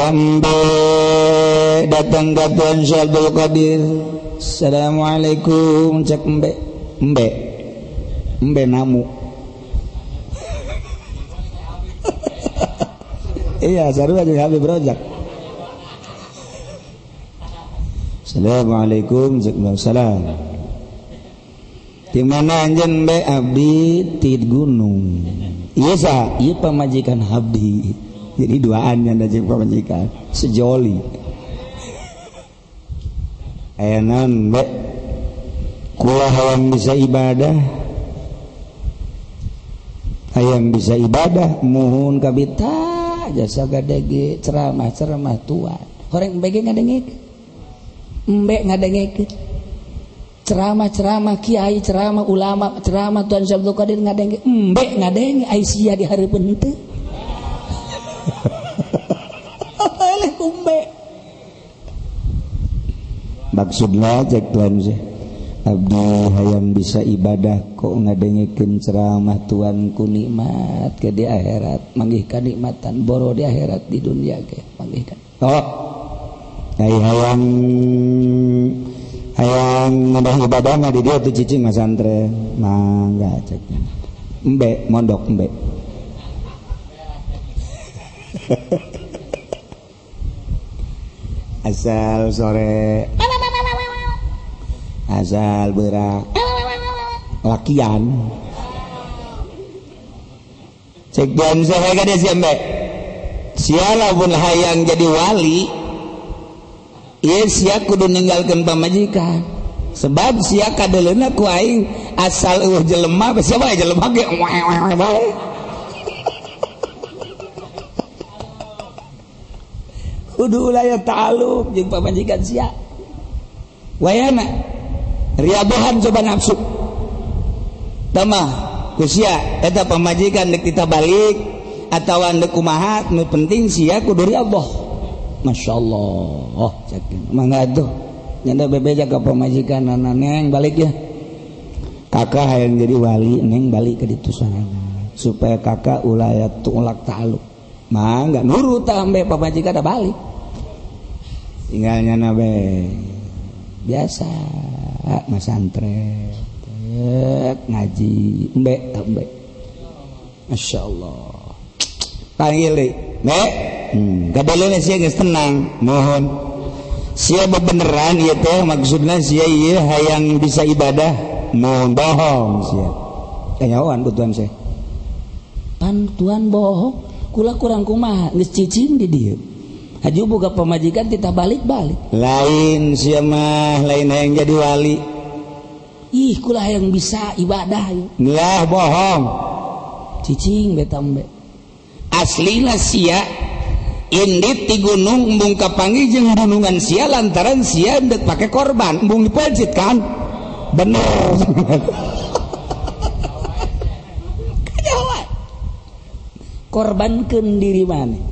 sampai datang ke Tuan Syekh Abdul Qadir. Assalamualaikum, cek embe namu. Iya, sarua jeung Habib Rojak. Assalamualaikum, salam. Di mana anjeun be abdi ti gunung. Ieu sa, ieu pamajikan abdi. Jadi duaan nya jeung pamajikan sejoli. Aya naon be? Kula hayang bisa ibadah. Hayang bisa ibadah muhun ka bita jasa gadege ceramah tuan. Horeng bege ngadengek. Embe ngadengek. Ceramah kiai, ceramah ulama, ceramah Tuan Syekh Abdul Qadir ngadengek. Embe ngadenge ai sia di hareupeun teu. Eleh kumbe. Maksudna cek Tuan Syekh abdi hayang bisa ibadah kok ngadengekeun ceramah Tuan ku nikmat ke di akhirat manggih kanikmatan boro di akhirat di dunia ge manggih kan hayang ngadah ibadah mah di dieu teu cicing masantren mangga cek embe mondok embe asal sore asal berak lakian cek dan saya kada siambe siara pun hayang jadi wali ieu sia kudu ninggalkeun pamajikan sebab sia kadeleuna ku aing asal eueuh jelema basa bae jelema ge bae kudu ulah ta'alluq jeung pamajikan sia wayana riabohan coba nafsu tamah kusia eta pamajikan dek kita balik atawa dek kumaha nu penting sia kudu riaboh masyaallah cek mangga atuh nyanda bebeja ka pamajikan neng balik ya kakak hayang jadi wali neng balik ke ditu sorangan supaya kakak ulah tulak ta'alluq mangga nurut ambe pamajikan da balik tinggal nyana be biasa masantren ngaji embe masyaallah panggil deui me kadaleuna sia geus tenang mohon sia bebeneran ieu teh maksudna sia ieu hayang bisa ibadah mohon bohong sia kanyawan ku Tuan Syekh pan Tuan bohong kula kurang kumaha geus cicing di dieu haji boga pamajikan kita balik-balik lain sia mah lain hayang jadi wali ih kula hayang bisa ibadah lah bohong cicing beta embe aslina sia indit ti gunung embung kapanggih jeung gunungan sia lantaran sia endek pake korban embung dipojit kan bener kajawan korbankeun diri maneh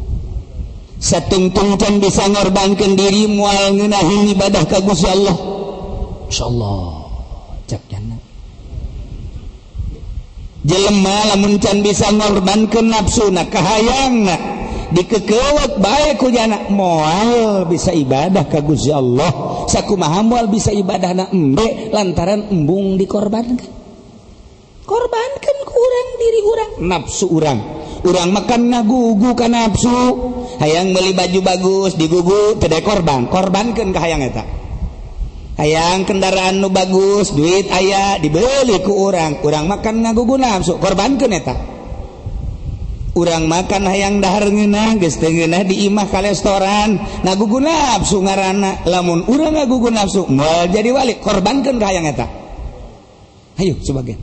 satungtung can bisa ngorbankeun diri moal ngeunaheun ibadah ka Gusti Allah insyaallah cak jannah jelema lamun can bisa ngorbankeun nafsuna kahayangna dikekeuweut bae ku jana moal bisa ibadah ka Gusti Allah sakumaha moal bisa ibadahna embe lantaran embung dikorbankan ku urang diri urang nafsu urang makan ngagugu ka nafsu hayang meuli baju bagus digugu teu de korbankeun ka hayang eta hayang kendaraan nu bagus duit aya dibeli ku urang makan ngagugu nafsu korbankeun eta urang makan hayang dahar ngeunah geus teu ngeunah di imah ka restoran ngagugu nafsu ngaranna lamun urang ngagugu nafsu moal jadi wali korbankeun ka hayang eta hayu sebagian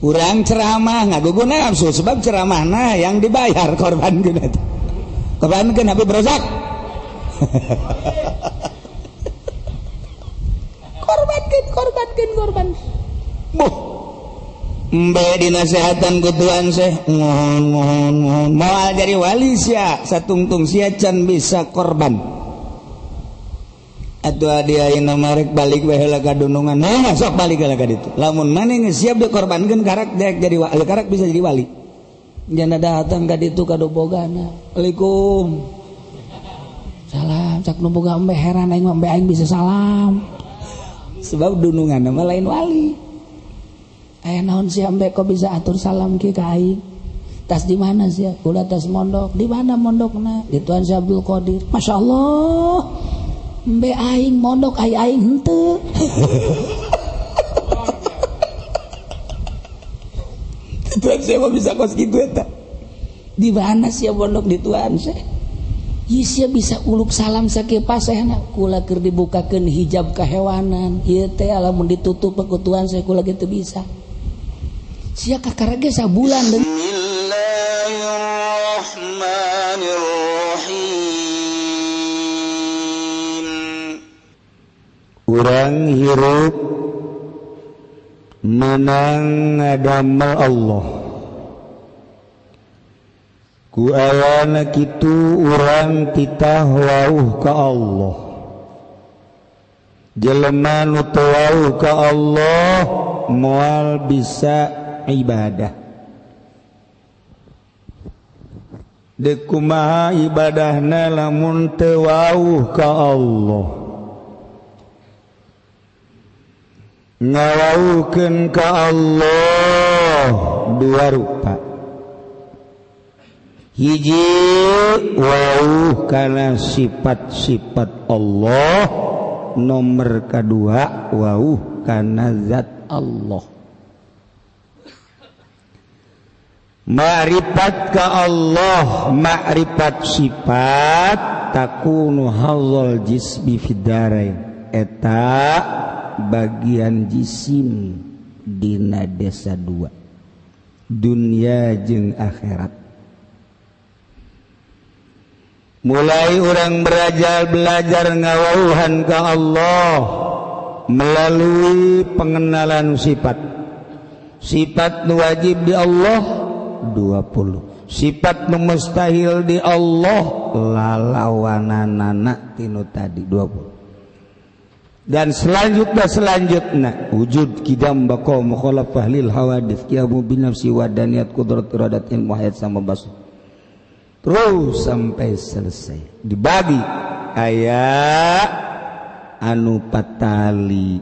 urang ceramah ngagugu nafsu sebab ceramahna yang dibayar korbankeun eta korbankeun Habib Rozak korban boh embe dinasehatan ku Tuan Syekh mohon moal jadi wali sia satungtung sia can bisa korban atuh dia ayeuna marek balik we heula ka dunungan sok balik heula ka ditu lamun maneh geus siap dikorbankeun karak dek jadi wali karak bisa jadi wali jana datang ka ditu ka dobogana Assalamualaikum cak nu boga embe heran aing mah embe aing bisa salam. Sebab dunungan mah lain wali. Aya naon sia embe kok bisa atur salam kieu ka aing? Tas di mana sia? Kula tas mondok. Di mana mondokna? Di Tuan Syekh Abdul Qadir. Masyaallah. Embe aing mondok aing henteu. Tuan Syekh mah bisa kos kitu eta. Di mana sia mondok di Tuan Syekh? Ieu sia bisa uluk salam sakieu pasehna. Kula keur dibukakeun hijab kahewanan. Ieu teh lamun ditutup ku Tuan Syekh kula ge teu bisa. Sia kakarage sabulan deui. Urang hirup menang ngadamel Allah. Ku ayana kitu urang titah wauh ka Allah. Jelema nu teu wauh ka Allah moal bisa ibadah. Deuk kumaha ibadahna lamun teu wauh ka Allah. Ngawaukeun ka Allah dua rupa. Hiji wauh kana sifat-sifat Allah, nomor kedua wauh kana zat Allah. Ma'rifat ka Allah, ma'rifat sifat takunu hadzal jismi fid darain. Eta bagian jisim dina desa dua, dunia jeung akhirat. Mulai orang belajar ngawauhan ka Allah melalui pengenalan sifat. Sifat nu wajib di Allah 20, sifat nu mustahil di Allah lalawananana tinu tadi 20. Dan selanjutnya wujud kidam baqau mukhalafah lil hawadits qiyamu bin nafsi wa daniyat qudrat iradatin muhayyad sama basu. Terus sampai selesai dibagi aya anu patali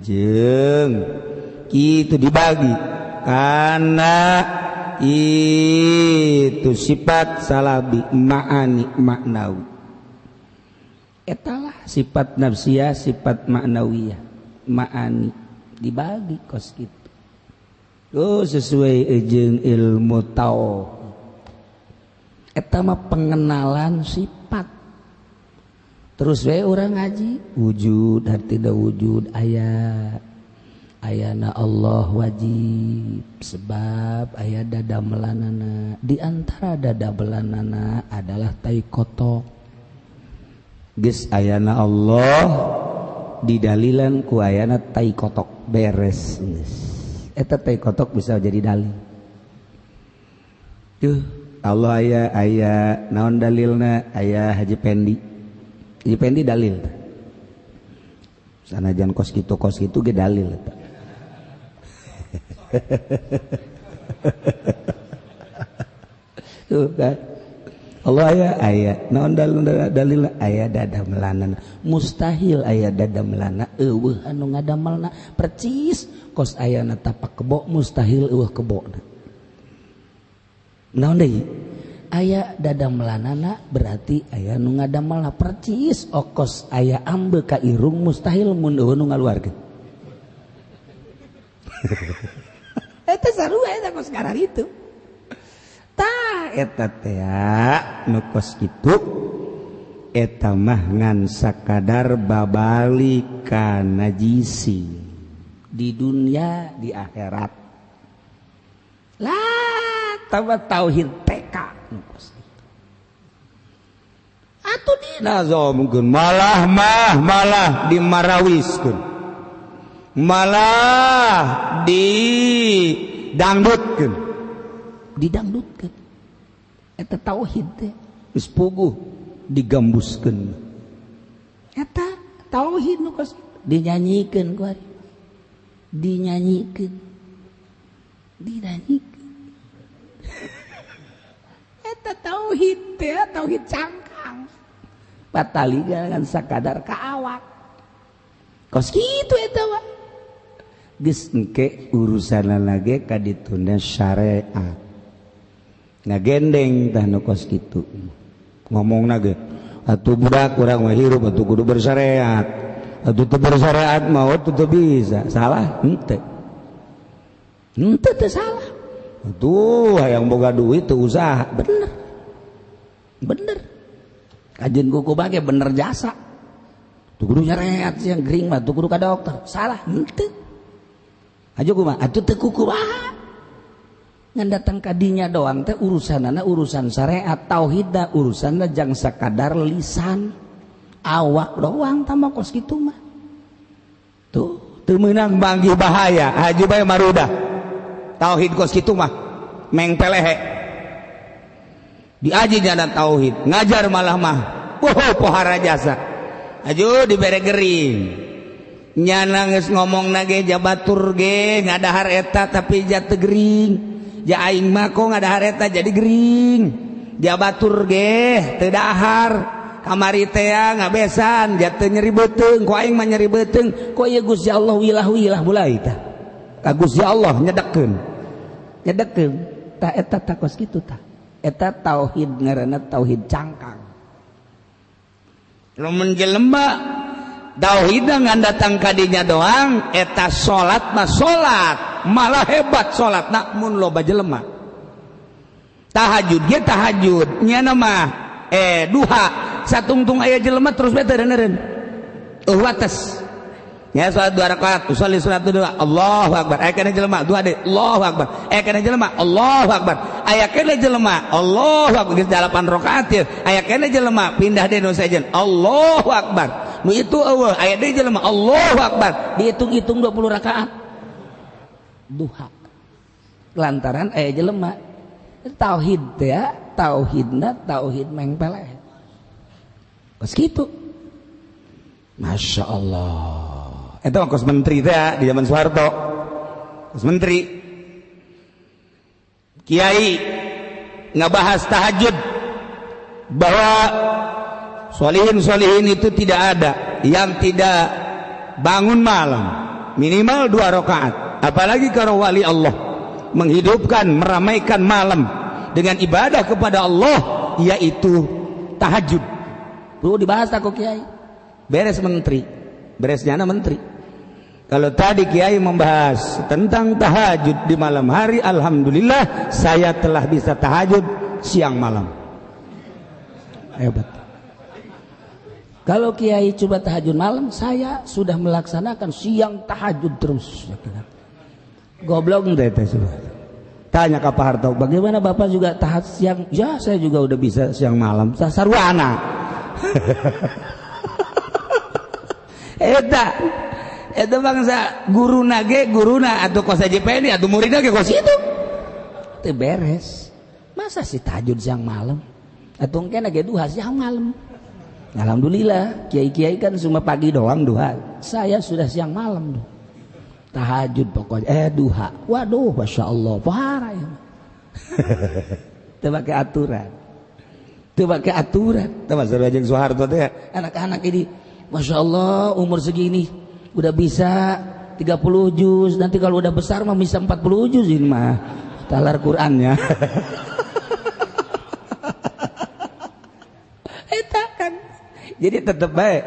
jeung kitu dibagi karena itu sifat salabi ma'ani maknawi. Etalah sifat nafsiyah, sifat maknawiyah, ma'ani dibagi kos kitu. Terus sesuai jeung ilmu tauhid. Eta mah pengenalan sifat. Terus we urang ngaji wujud tidak wujud ayana Allah wajib sebab aya dadamelanana. Di antara dadamelanana adalah tai kotok. Geus ayana Allah didalilan ku ayana tai kotok beres. Eta tai kotok bisa jadi dalil. Tuh Allah aya naon dalilna aya Haji Pendi. Haji Pendi dalil. Sanajan kos kitu ge dalil eta. Tuh kan. Allah aya naon dalilna aya dadamelanana. Mustahil aya dadamelanana eueuh anu ngadamelna percis kos ayana tapak kebo mustahil eueuh kebona. Naon deui? Aya dadamelanana berarti aya nu ngadamelna percis okos aya ambe ka irung mustahil mun eueuh nu ngaluarkeun. Eta sarua eta kos karar itu. Tah eta teh nu kos kitu eta mah ngan sakadar babali ka najisi di dunia di akhirat. Lah tawa tauhid TK nu kos kitu. Atuh dinazomkeun malah dimarawiskeun. Malah didangdutkeun. Didangdutkeun. Eta tauhid teh geus puguh digambuskeun. Eta tauhid nu kos dinyanyikeun ku ari. Dinyanyikan. Eta tauhid teh, tauhid cangkang. patali kan sakadar ka awak kos kitu eta mah geus engke urusanna ge ka dituna syariat ngagendeng tah nu kos kitu ngomongna ge atuh budak urang mah hirup atuh kudu bersyariat atuh teu bersyariat mah teu bisa salah henteu teu salah atuh hayang boga duit teu usaha bener kajian kuku bage bener jasa tuh kudu syariat yang gering mah tuh kudu ka dokter salah henteu aja kumaha atuh teu kuku baha ngan datang kadinya doang teh urusanana urusan syariat tauhidna urusanna jang sakadar lisan awak doang tambah kos kitu mah tuh teu meunang manggih bahaya haji bae marudah tauhid kos kitu mah meng pelehe diaji jalan tauhid ngajar malah mah pohara jasa aju dibere gering nyana geus ngomongna ge jabatur ge ngadahar eta tapi jatuh gering ja aing mah kok ngadahar eta jadi gering jabatur ge teu dahar kamari teh ngabesan jatuh nyeri beuteung ku aing mah nyeri beuteung ku ieu Gusti Allah wilah bulai tah ka Gusti Allah nyedekeun tah eta takos kitu tah eta tauhid ngaranna tauhid cangkang lamun jelema tauhidna ngan datang kadinya doang eta salat mah salat malah hebat salatna mun loba jelema tahajud ge tahajud nyana mah duha satungtung aya jelema terus bete deneureun wates ya salat 2 rakaat usolli salat 2 Allahu akbar aya kana jelema duha deui Allahu akbar aya kana jelema Allahu akbar aya kana jelema Allahu akbar geus 8 rakaat teh aya kana jelema pindah deui nu sajen Allahu akbar nu itu eueuh aya deui jelema Allahu akbar dihitung-hitung 20 rakaat duha lantaran aya jelema tauhid teh ya tauhidna tauhid meng peleh geus kitu Masya Allah itu kos menteri teh di zaman Soeharto kos menteri kiai ngabahas tahajud bahwa solihin itu tidak ada yang tidak bangun malam minimal 2 rakaat apalagi kalau wali Allah menghidupkan meramaikan malam dengan ibadah kepada Allah yaitu tahajud perlu dibahas tak kiai beres menteri beresnya menteri. Kalau tadi kiai membahas tentang tahajud di malam hari, alhamdulillah saya telah bisa tahajud siang malam. Hebat. Kalau kiai coba tahajud malam, saya sudah melaksanakan siang tahajud terus. Goblok ente sudah. Tanya ke Pak Harto, bagaimana Bapak juga tahajud siang? Ya, saya juga udah bisa siang malam. Sarwana. Eta bangsa guruna atau kos JPN atau muridna ge kos itu teu beres masa sih tahajud siang malam atuh engke ge duha siang malam alhamdulillah kiai-kiai kan cuma pagi doang duha saya sudah siang malam tahajud pokoknya duha waduh Masya Allah pohara ya teu make aturan teu masuk jeung Soeharto teh anak-anak ini Masya Allah umur segini udah bisa 30 juz nanti kalau udah besar mah bisa 40 juz ini mah talar Qurannya eta kan jadi tetep baik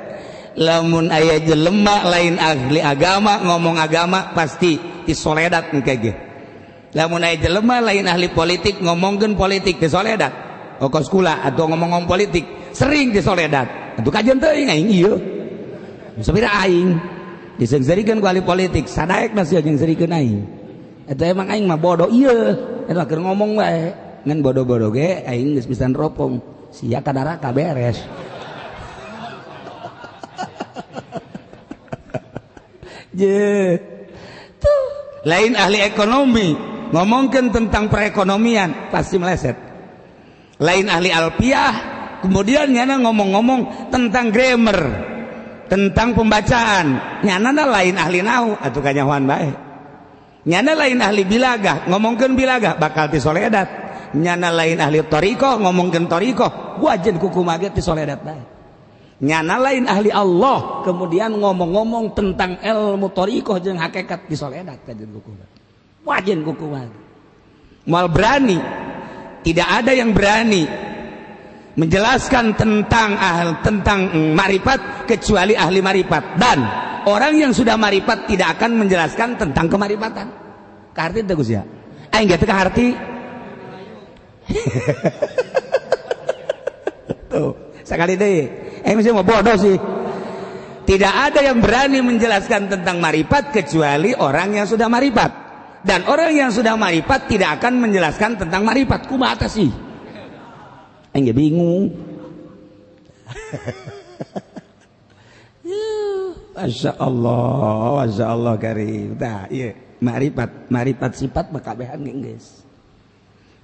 lamun aya jelema lain ahli agama ngomong agama pasti disoledat engke ge lamun aya jelema lain ahli politik ngomongkeun politik disoledat kos kula atau ngomong politik sering disoledat atuh kajian teuing aing ieu sabira aing disengsarikeun ku ahli politik sadaekna sia jeung serikeun aing eta emang aing mah bodoh ieu eta keur ngomong wae ngan bodoh-bodoh ge aing geus pisan ropong sia ka neraka beres je tuh lain ahli ekonomi ngomongkeun tentang perekonomian pasti meleset lain ahli alfiah kemudian nyana ngomong-ngomong tentang grammar tentang pembacaan nyana lain ahli nahwu atuh kanyahoan bae nyana lain ahli bilagah ngomongkeun bilagah bakal ti soledat nyana lain ahli thariqah ngomongkeun thariqah wajen kuku mage ti soledat bae nyana lain ahli Allah kemudian ngomong-ngomong tentang ilmu thariqah jeung hakikat disoledat kajeun kuku wajin kuku mal berani tidak ada yang berani menjelaskan tentang marifat kecuali ahli marifat dan orang yang sudah marifat tidak akan menjelaskan tentang kemarifatan karti itu Gus ya aing ge teu kaharti tuh sekali deh masih mau bodoh sih. Tidak ada yang berani menjelaskan tentang marifat kecuali orang yang sudah marifat. Dan orang yang sudah marifat tidak akan menjelaskan tentang marifat. Kumaha teh sih? Enggak bingung. Masya Allah karim. Tah, iya marifat sifat makabehan geus.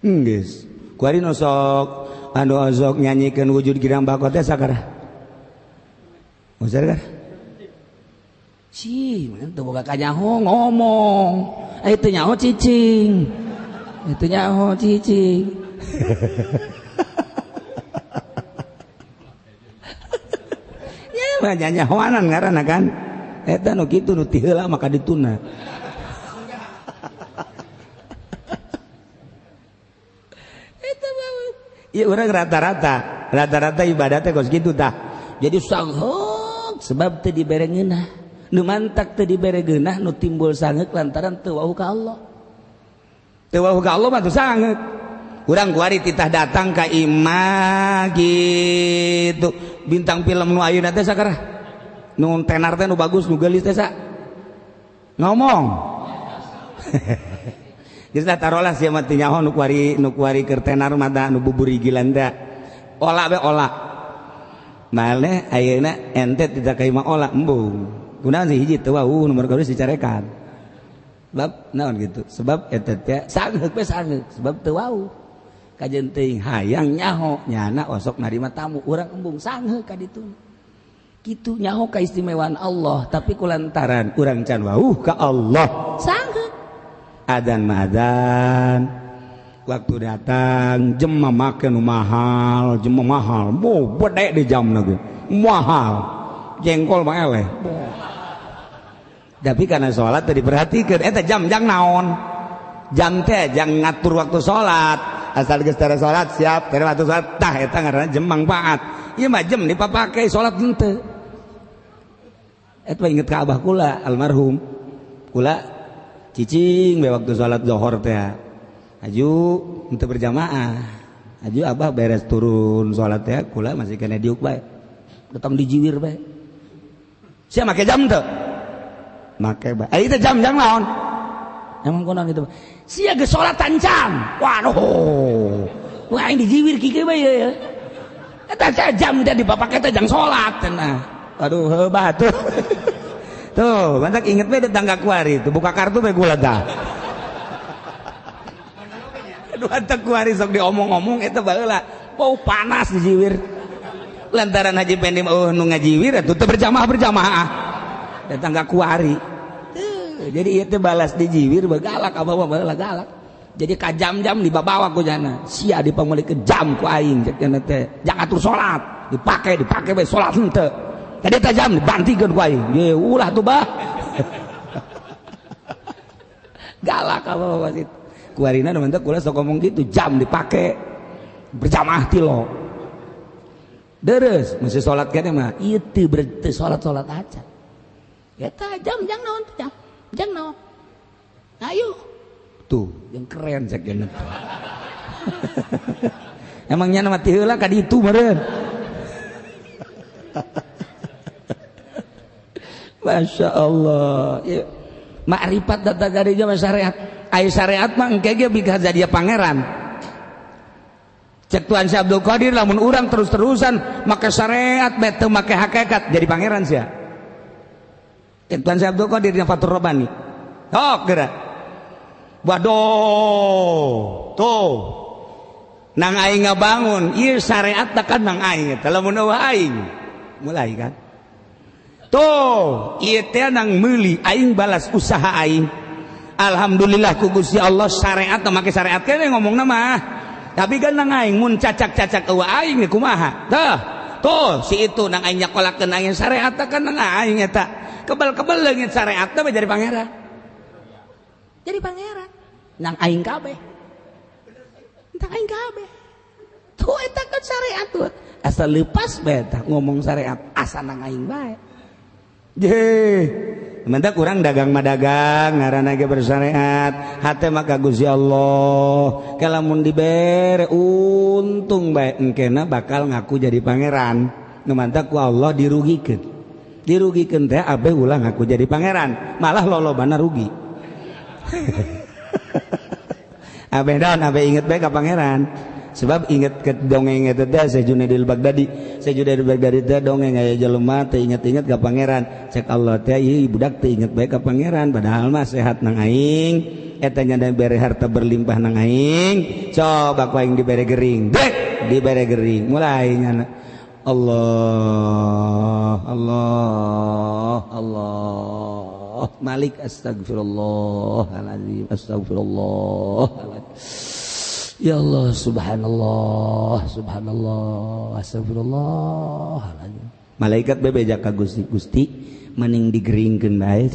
Geus. Kuari nosok anu ozok nyanyikeun wujud girang bakot teh sakara. Usar kan? Cing, itu boga kanyaho ngomong. Itu nyaho cicing. Itu nyaho cicing. Ya mah nyanyahoanan ngaranna kan. Eta nu kitu nu ti heula maka dituna. Eta mah. Ieu urang rata-rata ibadatnya kos kitu tah. Jadi sangheuh sebab teu dibere ngeunah nu mantak teu dibere geunah nu timbul sangeuk lantaran teu wauh ka Allah mah teu sangeuk urang kuari titah datang ka imah gitu bintang film nu ayeuna teh sakara nu tenar teh nu bagus nu geulis teh sa ngomong geus da tarolah sia mah teu nyaho nu kuari keur tenar mah da nu buburi gilanda olah be olah malih ayeuna ente tidak ka imah olah embung kunaon sih hiji teu wau nomor kedua dicarekan sebab naon gitu sebab eta teh sangeuk we sangeuk sebab teu wau kajeun teuing hayang nyaho nyana osok narima tamu urang embung sangeuk ka ditu kitu nyaho kaistimewaan Allah tapi kulantaran urang can wauh ka Allah sangeuk adzan madzan waktu datang jem make nu mahal bo bede di jam lagi mahal jengkol mah eleh tapi karena sholat tadi perhatikan eta jam jang naon jam teh jang ngatur waktu sholat asal geus tara sholat siap tara waktu sholat tah eta ngaranna jam mangpaat ieu mah jam dipapake sholat henteu eta inget ka abah kula almarhum kula cicing we waktu sholat zuhur teh aju untuk berjamaah aju abah beres turun sholat ya kula masih kena diuk bae datang dijiwir bae sia make jam teu make bae itu jam naon emang kunaon gitu sia geus sholatan jam waduh wah aing dijiwir kieu bae ya eta jam teh dipapake teh jang sholat cenah aduh hebat tuh tuh bantak inget bae tetangga kuari tuh buka kartu bae kula tah Duhantek kuari sok diomong-omong eta baheula bau panas di jiwir lantaran haji pendim nu ngajiwir atuh teu berjamaah tetangga kuari jadi ieu teh balas di jiwir galak abah mah baheula galak jadi ka jam-jam dibabawa ku jana sia dipamulikeun jam ku aing cek kana teh jang atur salat dipake bae salat henteu tadi eta jam dibantikeun ku aing ye ulah tuh bah galak abah wasit kuarina nu mentek kula sok ngomong gitu jam dipake berjamaah ti lo deres mesti salat kene mah ieu teu berarti salat aja eta jam jang naon jam naon ayo tuh yang keren cek geuneut emangnya nama ti heula ka ditu meureun Masya Allah ya. Makrifat data dari zaman syariat aya syariat mah engke ge bika jadi pangeran cek Tuan Syekh Abdul Qadir lamun urang terus-terusan make syariat bete make hakikat jadi pangeran sia cek Tuan Syekh Abdul Qadir nya Fathur Rabbani geura waduh tuh nang aing ngabangun ieu syariat kan nang aing eta lamun eueuh aing mulai kan tuh ieu teh nang meuli aing balas usaha aing alhamdulillah ku Gusti Allah syariat make syariat kene ngomongna mah tapi kan nang aing mun cacak-cacak eueuh aing kumaha tah tuh si itu nang aing nyakolakeun aing syariat kan nang aing eta kebal-kebal leungit syariat teh jadi pangeran nang aing kabeh tuh eta kan syariat tuh asal lepas bae tah ngomong syariat asa nang aing bae Mantap kurang dagang madagang ngaranna ge bersyariat hate mah ka Gusti Allah kalamun dibere untung bae engkena bakal ngaku jadi pangeran nu mantap ku Allah dirugikeun teh abeh ulah ngaku jadi pangeran malah lolobana rugi abeh daun abeh inget bae ka pangeran sebab inget ke dongeng eta teh Sayyidul Baghdadi teh dongeng aya jelema teh inget-inget ka pangeran cek Allah teh ieu budak teh inget bae ka pangeran padahal mah sehat nang aing eta nya dibere harta berlimpah nang aing coba ku aing dibere gering dibere gering mulai nya Allah Malik astagfirullahaladzim ya Allah subhanallah astagfirullahaladzim malaikat bebeja ka Gusti mending digeringkeun bae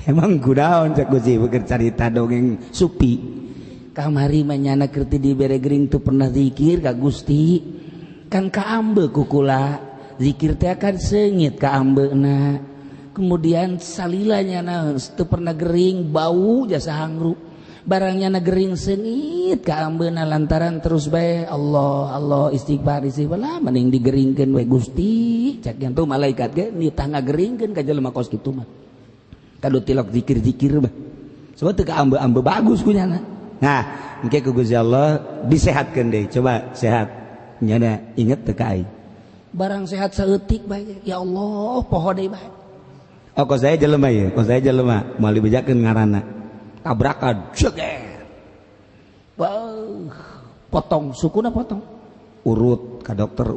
emang kunaon cek Gusti keur carita dongeng supi kamari manyana keur teu dibere gering teu pernah zikir ka Gusti kan kaambe kukula zikir teh kan seungit kaambeuna kemudian salilanya teu pernah gering bau jasa hangru barangnya na gering seungit kaambeuna lantaran terus bae Allah istighfar lah mending digeringkeun we Gusti cek yang tuh malaikat ge nitah ngageringkeun ka jelema kos kitu mah kadu tilok zikir-zikir mah sebab teu kaambe-ambe bagus kunyana nah engke ku Gusti Allah disehatkeun deui coba sehat nyana inget teu ka aing barang sehat saeutik bae ya Allah poho deui bae kos saya jelema mau dibejakeun ngaranna tabrakan jeger potong sukuna potong urut ka dokter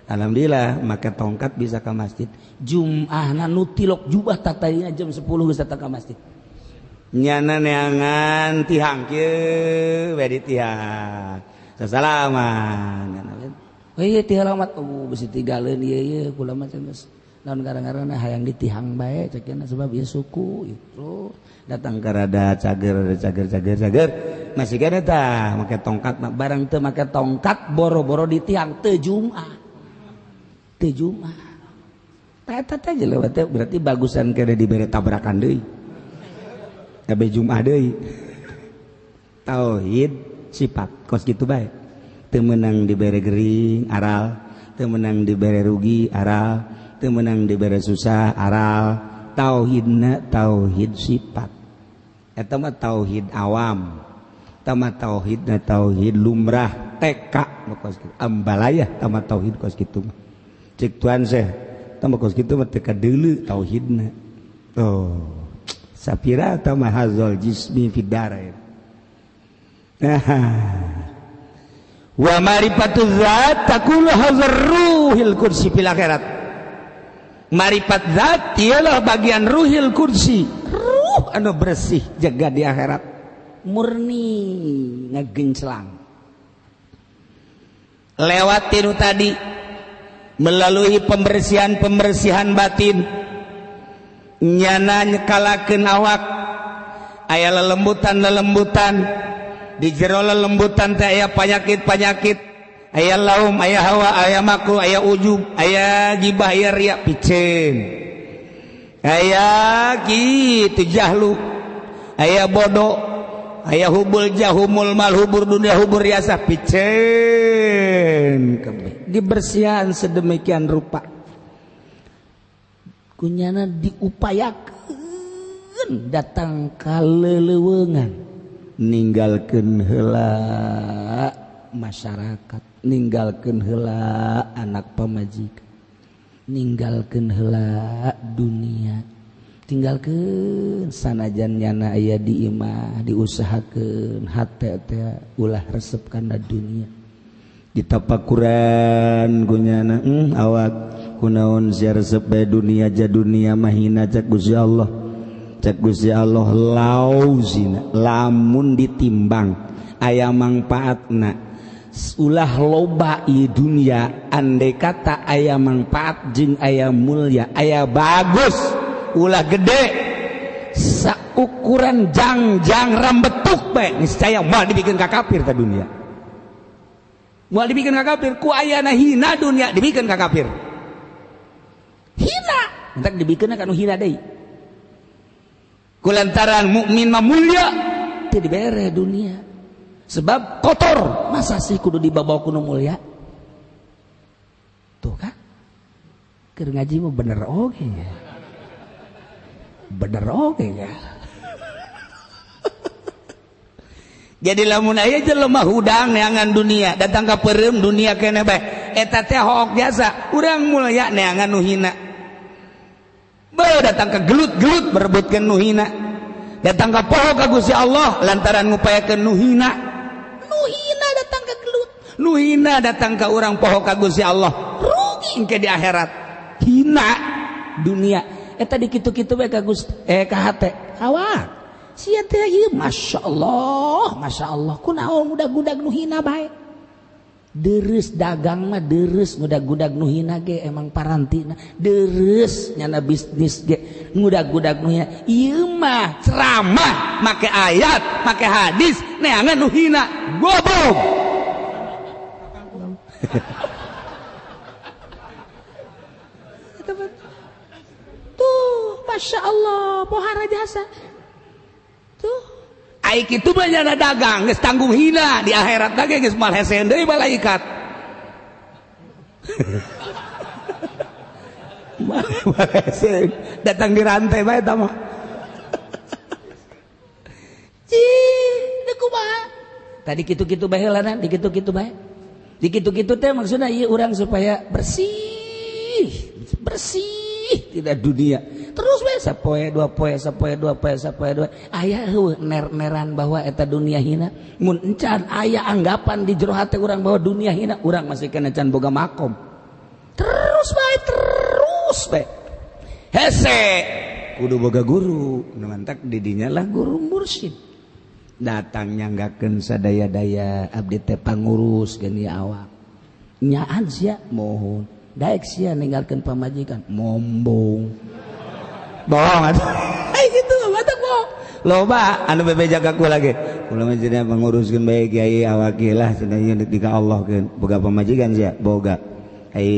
alhamdulillah make tongkat bisa ka masjid Jumaahna nu tilok jubah tatayna jam 10 geus datang ka masjid nyana neangan tihang kieu we ditihang sasalaman we tih alamat bisi tinggalin ieu kula mah geus naon gara-garana hayang ditihang bae cekeuna sebab ieu suku itu datang ka rada cager masih kana tah make tongkat barang teu make tongkat boro-boro ditihang teu Jumaah tah eta teh jelema teh berarti bagusan kada dibere tabrakan deui kabeh Jumaah deui tauhid sifat kos kitu bae teu meunang dibere gering aral teu meunang dibere rugi aral teu meunang dibere susah aral tauhidna tauhid sifat eta mah tauhid awam eta mah tauhidna tauhid lumrah TK kos kitu ambalayah eta mah tauhid kos kitu mah cik tuan Syekh eta mah kos kitu mah teu kadeuleu tauhidna sapira eta mah hazal jismi fid darain wa marifatuz zat takul hazar ruhil kursi fil akhirat marifat zat ialah bagian ruhil kursi ruh anu bersih jaga di akhirat murni ngagenclang lewat tinu tadi melalui pembersihan batin nyana nyekalakeun awak aya lelembutan di jero lelembutan teh aya panyakit aya laum, aya hawa, aya makruh, aya ujub, aya gibah, aya riya, picen. Aya kitu jahlu, aya bodoh, aya hubul jahumul mal hubur dunia hubur riasa picen. Dibersihan sedemikian rupa. Kunyana diupayakeun datang ka leuleungan ninggalkeun heula masyarakat, ninggalkeun heula anak pamajikan, ninggalkeun heula dunia, tinggalkeun sanajan nyana aya di imah diusahakeun hate teh ulah resep kana dunia ditapakuran kunyana awak kunaon sia resep bae dunia ja dunia mahina cak Gusti Allah cek Gusti Allah lauzina lamun ditimbang aya manfaatna ulah loba ieu dunya andai kata aya manfaat jeung aya mulia aya bagus ulah gede saukuran jangjang rambetuk bae niscaya moal dibikeun ka kafir ta dunia moal dibikeun ka kafir ku ayana hina dunia dibikeun ka kafir hina entak dibikeun ka nu hina deui kulantaran mukmin mah mulia teu dibere dunia sebab kotor masa sih kudu dibawa kudu mulia tuh kan keur ngaji mah bener oge ya bener oge ya jadi lamun aya jelema hudang neangan dunia datang ka peureum dunia keneh bae eta teh hook jasa urang mulia neangan nu hina datang ke gelut-gelut berebutkeun nu hina datang ka poho ka Gusti Allah lantaran ngupayakeun nu hina datang ke gelut nu hina datang ka urang poho ka Gusti Allah rugi engke di akhirat hina dunia eta dikitu-kitu bae ka Gusti ka hate awak sia teh ieu masyaallah kunaon budak-budak nu hina bae deres dagang mah deres ngudag-gudag nu hina ge emang parantina deres nyana bisnis ge ngudag-gudag nu hina ieu mah ceramah make ayat make hadis neangan nu hina goblok tuh masyaallah pohara jasa tuh ai kitu mah nyana dagang geus tanggung hina di akhirat lagi geus mal hesen deui malaikat datang di rantai bae eta mah cih kumaha tadi kitu-kitu bae heulanan dikitu-kitu bae dikitu-kitu teh maksudna ieu urang supaya bersih tidak dunia terus we sapoe dua poe aya heueuh ner-neran bahwa eta dunia hina mun encan aya anggapan di jero hate urang bahwa dunia hina urang masih kena can boga makom terus bae hese kudu boga guru nu mantak di dinya lah guru mursyid datang nyanggakeun sadaya-daya abdi teh pangurus geun ieu awak nyaan sia mohon daek sia ninggalkeun pamajikan mombong bohong atuh ai kitu batak bohong loba anu bebeja ka ku lagi kula mah cenah panguruskeun bae kiai awak lah cenah ieu di ka Allah keun boga pamajikan sia boga ai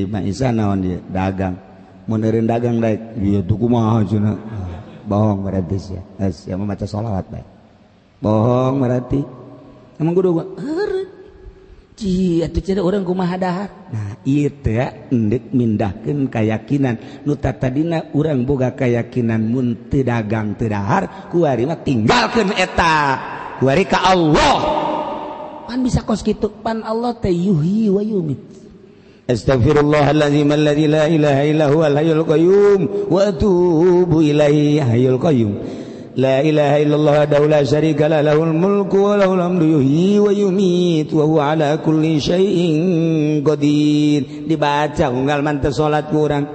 Mak Isa naon dia dagang mun eureun dagang daek ieu tuh kumaha cenah bohong berarti sia sia mah maca shalawat bae bohong berarti emang kudu eureun ci atuh cenah urang kumaha dahar nah ieu teh endek mindahkeun keyakinan nu tadina urang boga keyakinan mun teu dagang teu dahar kuari mah tinggalkeun eta kuari ka Allah pan bisa kos kitu pan Allah teh yuhyi wa yumit Astaghfirullahaladzim alladzi la ilaha illa huwal hayyul qayyum wa atubu ilaihi hayyul qayyum La ilaha illallah wahdahu la syarika lah lahul mulku wa lahul hamdu yuhyi wa yumiit wa huwa ala kulli syai'in qadir dibaca unggal manteu salat kurang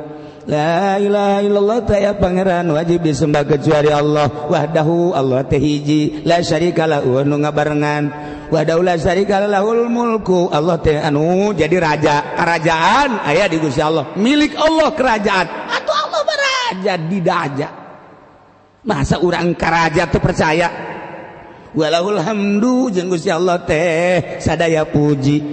La ilaha illallah taya pangeran wajib disembah kecuali Allah wahdahu Allah teh hiji la syarika lahu nu ngabarengan wahdahu la syarika lahul mulku Allah teh anu jadi raja kerajaan aya di Gusti Allah milik Allah kerajaan atuh Allah baraja di daja masa urang karaja teu percaya walahul hamdu jeung Gusti Allah teh sadaya puji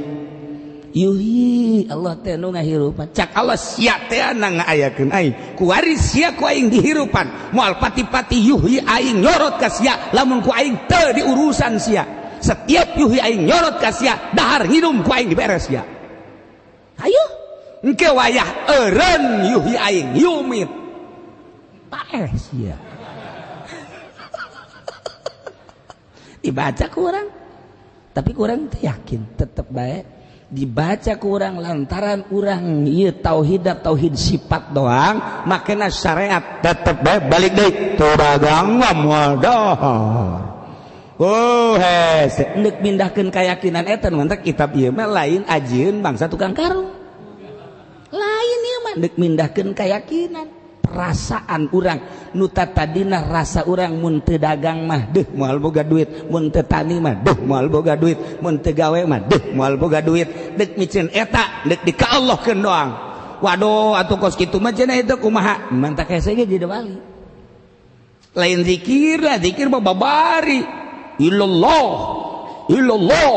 yuhi Allah teh nu ngahirupan cak Allah sia teh anu ngaayakeun aing kuari sia ku aing dihirupan moal pati-pati yuhi aing nyorot ka sia lamun ku aing teu diurusan sia setiap yuhi aing nyorot ka sia dahar nginum ku aing diberes sia hayu engke wayah eureun yuhi aing yumit paeh sia dibaca kurang tapi kurang yakin tetap baik dibaca kurang lantaran urang ieu tauhid sifat doang makanya syariat tetap baik balik deui teu dagang modal hendek pindahkeun keyakinan eta mantak kitab ieu mah lain ajieun bangsa tukang karung lain ieu mah hendek mindahkeun keyakinan perasaan urang nuta tadina rasa urang mun teu dagang mah deuh moal boga duit, mun teu tani mah deuh moal boga duit, mun teu gawe mah deuh moal boga duit. Deuk micen eta deuk dikaallahkeun doang. Waduh atuh kos kitu mah cenah itu kumaha? Mantak hese ge jadi wali. Lain zikir lah, zikir mah babari. Illallah. Illallah.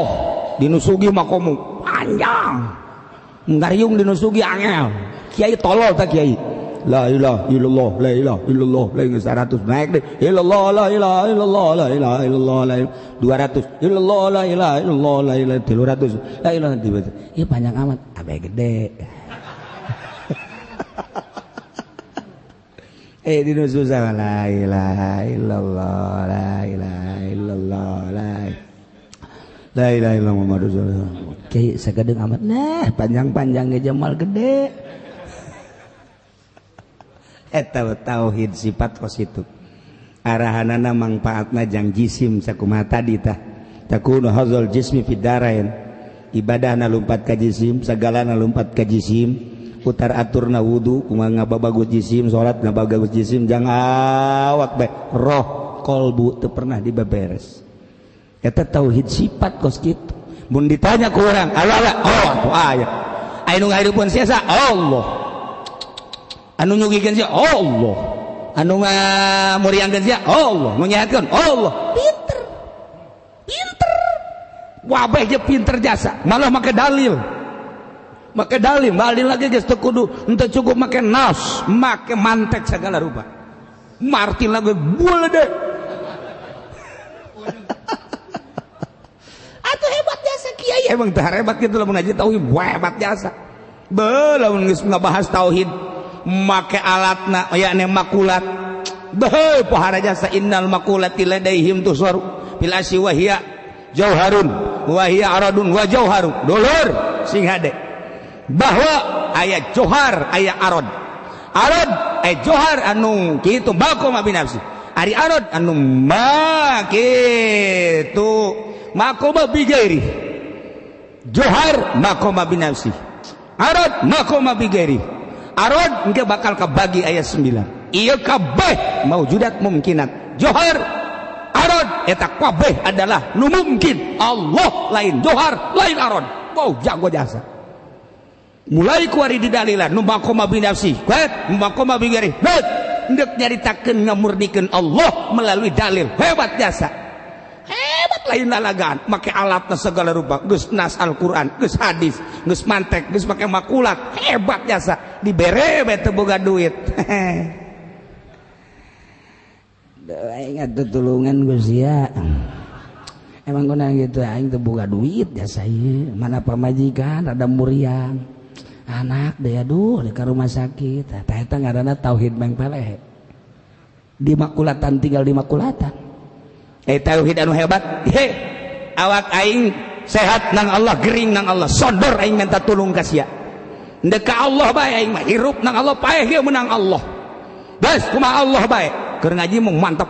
Dinusugi makomu panjang. Ngariung dinusugi angel. Kiai tolol tak kiai. La ilaha illallah, la ilaha illallah, la ilaha 100 naik deh. Illallah, la ilaha illallah, la ilaha illallah, la 200. Illallah, la ilaha illallah, la ilaha 300. La ilaha tiba. Ieu panjang amat, abe gede. Dinusu sama la ilaha illallah, la ilaha illallah, la ilaha illallah Muhammadur Rasulullah. Kiai sagedeung amat. Nah, panjang-panjang ge jamal gede. Eta tauhid sifat kos itu arahanana mangpaatna jang jisim sakumaha tadi tah takunu hadzal jismi fid darain ibadahna lumpat ka jisim sagalana lumpat ka jisim putar aturna wudu kumaha ngababagus jisim salat ngababagus jisim jang awak bae roh kolbu teu pernah dibeberes. Eta tauhid sifat kos kitu mun ditanya ku urang ala oh aya anu ngahirupeun sia Allah anu nyugikeun sia Allah anu ngamuriangkeun sia Allah nu nyehatkeun Allah pinter wabeh je pinter jasa malah make dalil lagi geus teu kudu henteu cukup make nas make mantek segala rupa martin lagi bual deh atuh hebat jasa kiai emang teu hebat kitu lamun ngaji tauhid hebat jasa lamun geus ngabahas tauhid make alatna yakni makulat bae pohara jasa innal makulati ladaihim tusaru bil asyi wa hiya jauharun wa hiya aradun wa jauharun dulur sing hade bahwa aya johar aya arad johar anu kitu maqama binafsi ari arad anu kitu maqama bigairi johar maqama binafsi arad maqama bigairi arad engke bakal kabagi ayat 9 ieu kabeh maujudat mumkinat johar arad eta kabeh adalah nu mungkin Allah lain johar lain arad wow jago jasa mulai kuari di dalilan nu maqama binafsi nu maqama bigari hendak nyaritakeun ngamurnikeun Allah melalui dalil hebat jasa hebat lain lalagaan make alatna segala rupa geus nas Al-Qur'an geus hadis geus mantek geus make makulat hebat jasa dibere bae teu boga duit aing atuh tulungan Gusti ya emang kuna gitu aing teu boga duit jasa ieu mana pamajikan ada muriang anak deh aduh di ka rumah sakit tah eta ngaranna tauhid mengpeleh di makulatan tinggal di makulatan tauhid anu hebat awak aing sehat nang Allah gering nang Allah sodor aing minta tulung ka sia ndek ka Allah bae aing mah hirup nang Allah paeh ge menang Allah bas kumaha Allah bae keur ngaji mung mantep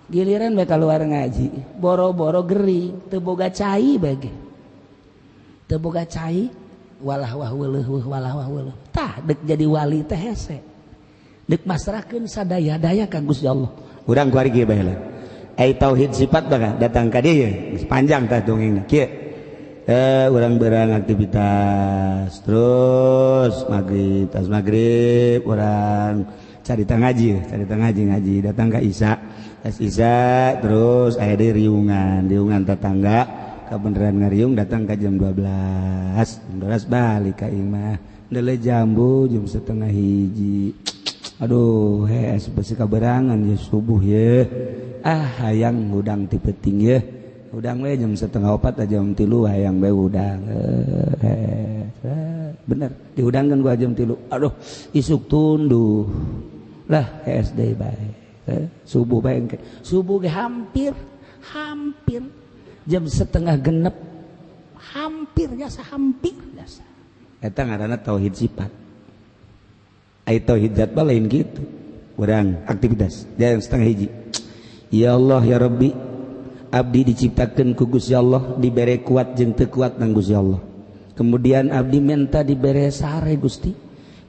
giliran bae keluar ngaji boro-boro gering teu boga cai bae teu boga cai walah wah weuleuh tah deuk jadi wali teh hese deuk masrahkeun sadaya-daya ka Gusti Allah urang kuari kieu bae lah tauhid sifat bae datang ka dieu geus panjang tah dongengna kieu urang berang aktivitas terus maghrib urang carita ngaji datang ka isya terus aya deui riungan tetangga kabeneran ngariung datang ka jam 12 balik ka imah deuleu jambu jam 12:30 aduh besi kaberangan ya subuh ya hayang udang ti peuting ya udang we jam 3:30 jam 3 hayang bae udang bener diudangkeun gua jam 3 aduh isuk tunduh lah SD bae subuh bae engke subuh ge hampir jam 6:30 hampir jasa eta ngaranna tauhid sifat tauhid zat lain gitu urang aktivitas jam 12:30 ya Allah ya Rabbi abdi diciptakeun ku Gusti Allah dibere kuat jeung teu kuat nang Gusti Allah kemudian abdi minta dibere sare Gusti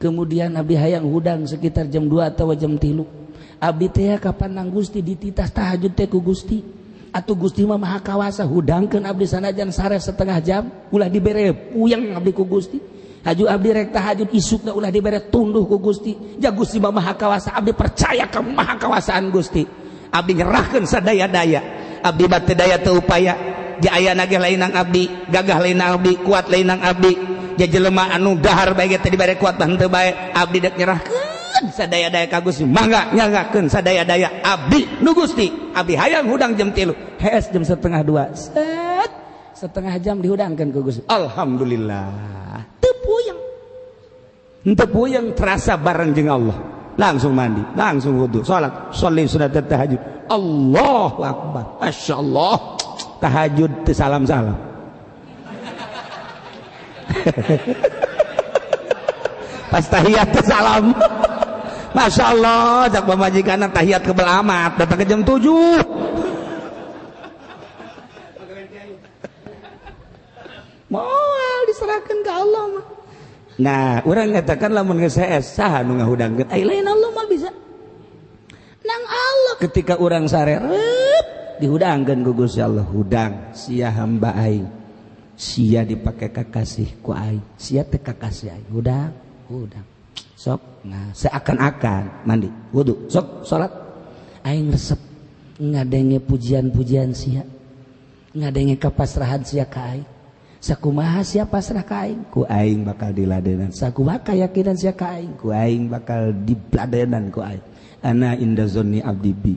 kemudian abdi hayang hudang sekitar jam 2 atau jam 3. Abdi teh kapan nang Gusti dititas tahajud teh ku Gusti atuh Gusti mah maha kawasa hudangkeun abdi sanajan sare setengah jam ulah dibere puyeng abdi ku Gusti haju abdi rek tahajud isukna ulah dibere tunduh ku Gusti ja Gusti mah maha kawasa abdi percaya ka maha kawasaan Gusti abdi nyerahkeun sadaya-daya abdi bate daya teu upaya ja aya nage lainang abdi gagah lainang abdi kuat lainang abdi ja jelema anu dahar bae teh dibere kuat teu bae abdi dek nyerahkeun sadaya-daya ka Gusti mangga nyanggakeun sadaya-daya abdi nu Gusti abdi hayang hudang jam 3 hees jam setengah 2 set setengah jam dihudangkeun ku Gusti alhamdulillah teu puyeng terasa bareng jeung Allah langsung mandi langsung wudu salat sholli sunat tahajud Allahu akbar masyaallah tahajud teu salam-salam pas tahiyat teu salam Masya Allah, cak pemajikan tahiyat kebel amat, datang ke jam 7. Moal diserahkan ke Allah mah. Nah, orang ngatakan lamun geus saes saha nu ngahudangkeun? Ai lain Allah mah bisa. Nang Allah ketika orang sare dihudangkeun ku Gusti Allah, hudang sia hamba aing. Sia dipake kakasih ku aing. Sia teh kakasih aing. Hudang. Sok nah seakan-akan mandi wudu sok salat aing resep ngadenge pujian-pujian sia ngadenge kapasrahan sia ka aing sakumaha sia pasrah ka aing ku aing bakal diladenan sakumaha keyakinan sia ka aing ku aing bakal diladenan ku aing ana inda zonni abdi bi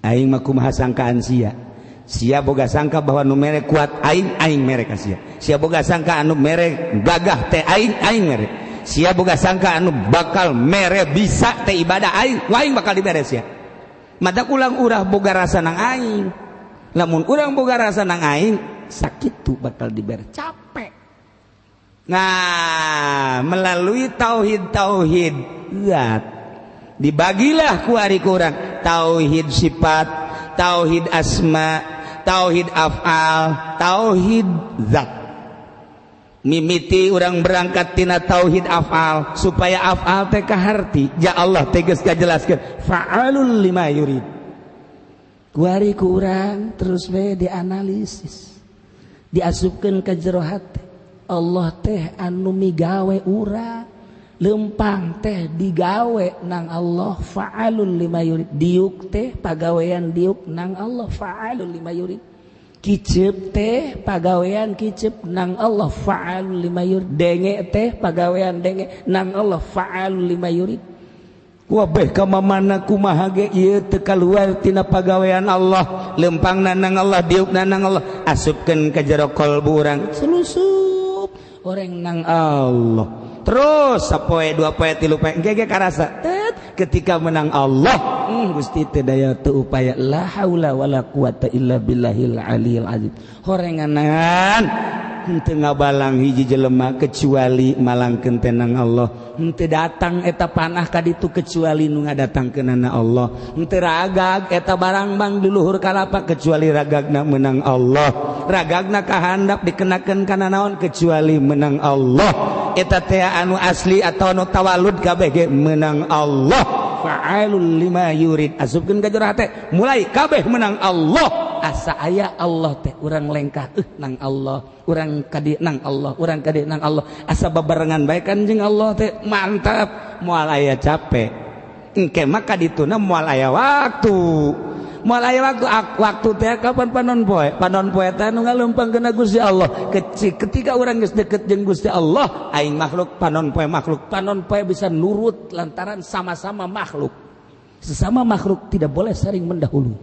aing mah kumaha sangkaan sia boga sangka bahwa nu mere kuat aing mere ka sia boga sangka anu mere gagah teh aing mere sia boga sangka anu bakal mere bisa teh ibadah aing bakal diberes ya madak ulang urah boga rasa nang aing lamun urang boga rasa nang aing sakitu bakal diberes capek nah melalui tauhid zat dibagilah ku ari kurang tauhid sifat tauhid asma tauhid af'al tauhid zat mimiti urang berangkat tina tauhid afal supaya afal teh kaharti ja Allah tegas kajelaskeun fa'alul lima yurid kuari ku urang terus we dianalisis diasupkeun ka jero hate Allah teh anu migawe urang lempang teh digawe nang Allah fa'alul lima yurid diuk teh pagawean diuk nang Allah fa'alul lima yurid kicep teh pagawean kicep nang Allah fa'alul lima yurid denge teh pagawean denge nang Allah fa'alul lima yurid wabeh kamamana kumaha ge ieu teu kaluar tina pagawean Allah lempangna nang Allah diukna nang Allah asupkeun ka jero qalbu urang selusup oreng nang Allah terus sapoe 2 poe 3 poe engke karasa ketika menang Allah Gusti teh daya teu upaya la haula wala quwata illa billahil aliyil azim horenganan henteu ngabalang hiji jelema kecuali malangkeun teh nang Allah henteu datang eta panah ka ditu kecuali nu ngadatangkeunana Allah henteu ragag eta barang bang di luhur kalapa kecuali ragagna menang Allah ragagna kahandap dikenakeun kana naon kecuali menang Allah eta teh anu asli atau anu tawalud kabeh ge menang Allah fa'alul lima yurid asupkeun ka jero hate mulai kabeh menang Allah asa aya Allah teh urang lengkah nang Allah urang kadi nang Allah urang kadi nang Allah asa babarengan bae kanjing Allah teh mantap moal aya capek engke mah kadituna moal aya waktu teh kapan panon poe teh nu ngaleumpangkeun Gusti Allah ketika urang geus deukeut jeung Gusti Allah aing makhluk panon poe bisa nurut lantaran sama-sama makhluk sesama makhluk tidak boleh saling mendahului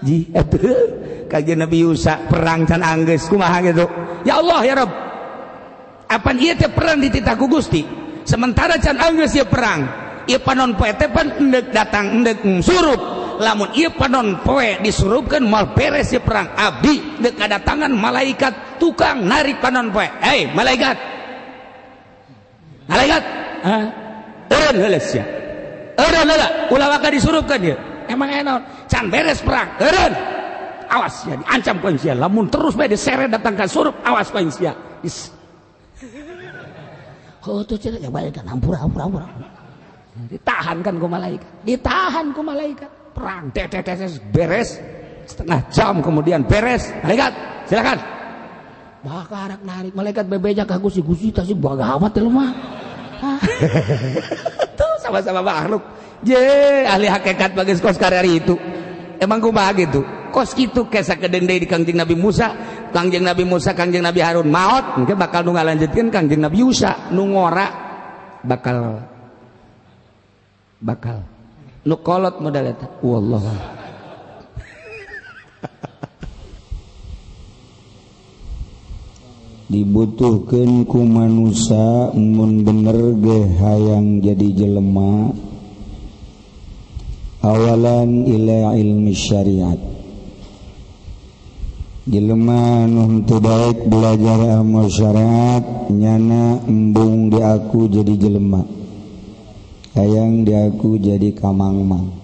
ji atuh kajian Nabi Yusa perang can anggeus kumaha gitu ya Allah ya Rabb apan ieu teh perang dititah ku Gusti sementara can anggeus ieu perang ieu panon poe teh pan endek datang endek surup lamun ieu panon poe disurupkeun moal beres ieu perang abdi deuk kadatangan malaikat tukang narik panon poe malaikat eureun heula sia eureun heula ulah waka disurupkeun ieu emang enaon can beres perang eureun awas ya diancam ku sia lamun terus bae diseret datang ka surup awas ku sia Oh tuh cerita yang malaikat ampura. Ditahan ku malaikat. Perang tetes beres. Setengah jam kemudian beres. Malaikat, silakan. Bakarak narik malaikat bebeja ka gusi-gusi tasih bagawat teh mah. Tuh sama-sama makhluk. Ahli hakikat bageus kos karari itu. Emang kumaha gitu? Kos kitu kesa kedeng deui di Kangjeng Nabi Musa, Kangjeng Nabi Harun maot, engke bakal nu ngalanjutkeun Kangjeng Nabi Yusa nu ngora bakal nu kolot modal eta. Wallahu dibutuhkeun ku manusia mun bener ge hayang jadi jelema awalan ila ilmi syariat jelema nu teu daek belajar ilmu syariat nyana embung di aku jadi jelema hayang di aku jadi kamangmang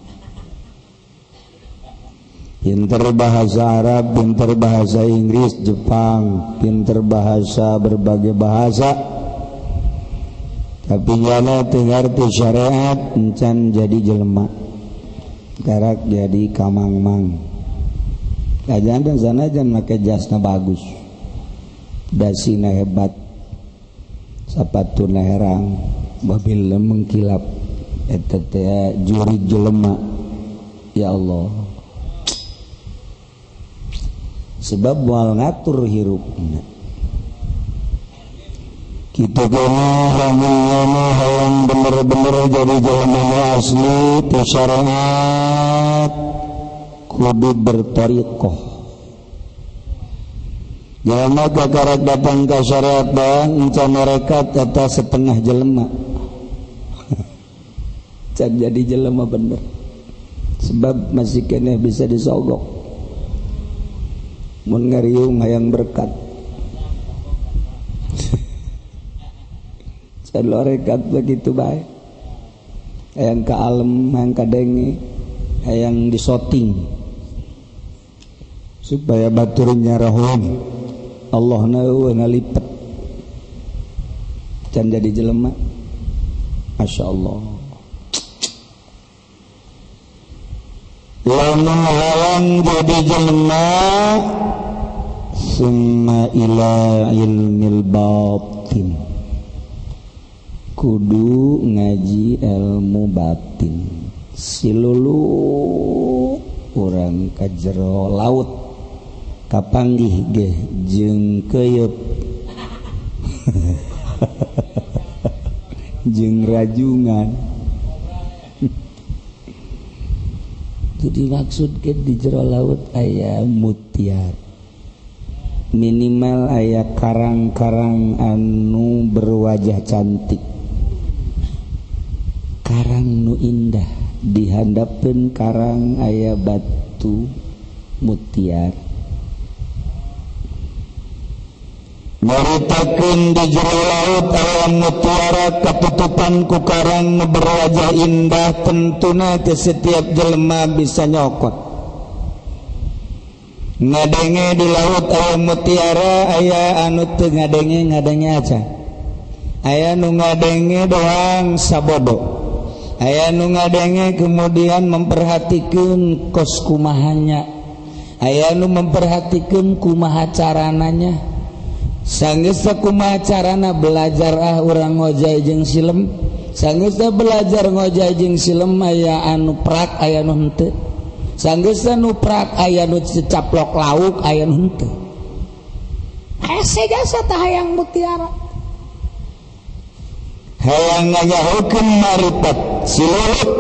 pinter bahasa Arab, pinter bahasa Inggris, Jepang, pinter bahasa berbagai bahasa tapi nyana teu ngarti syariat encan jadi jelema karak jadi kamangmang kajan dan sanajan make jasna bagus dasina hebat sapatuna herang mobil mengkilap eta teh juri jelema ya Allah sebab moal ngatur hirupna kita kena yang bener-bener jadi jelema asli tu syariat kudu bertariqah jelema kakarak datang ke syariat bang encan mereka kata setengah jelema can jadi jelema bener sebab masih kena bisa disogok mun ngariung hayang berkat can rekat begitu baik hayang ka alem hayang ka denge hayang disoting supaya baturnya rahum Allah ngalipet can jadi jelema Masya Allah lamun hayang jadi jelema summa ila ilmil batin kudu ngaji ilmu batin silulu urang ka jero laut kapanggih ge jeung keuyeub jeung rajungan itu dimaksudkeun di jero laut aya mutiara minimal aya karang-karang anu berwajah cantik karang nu indah dihandapkeun karang aya batu mutiara maritakeun di jero laut aya mutiara katutupan ku karang nu berwajah indah tentuna teh setiap jelema bisa nyokot ngadenge di laut aya mutiara aya anu teu ngadenge aja aya nu ngadenge doang sabodo aya nu ngadenge kemudian memperhatikeun kos kumahanya aya nu memperhatikeun kumaha carananya sanggeus kumaha carana belajar urang ngojay jeung silem sanggeus belajar ngojay jeung silem aya anu prak aya nu henteu sanggeus nu prak aya nu caplok lauk aya nu henteu aya segasa tah hayang mutiara hayang ngayahukeun marifat silulut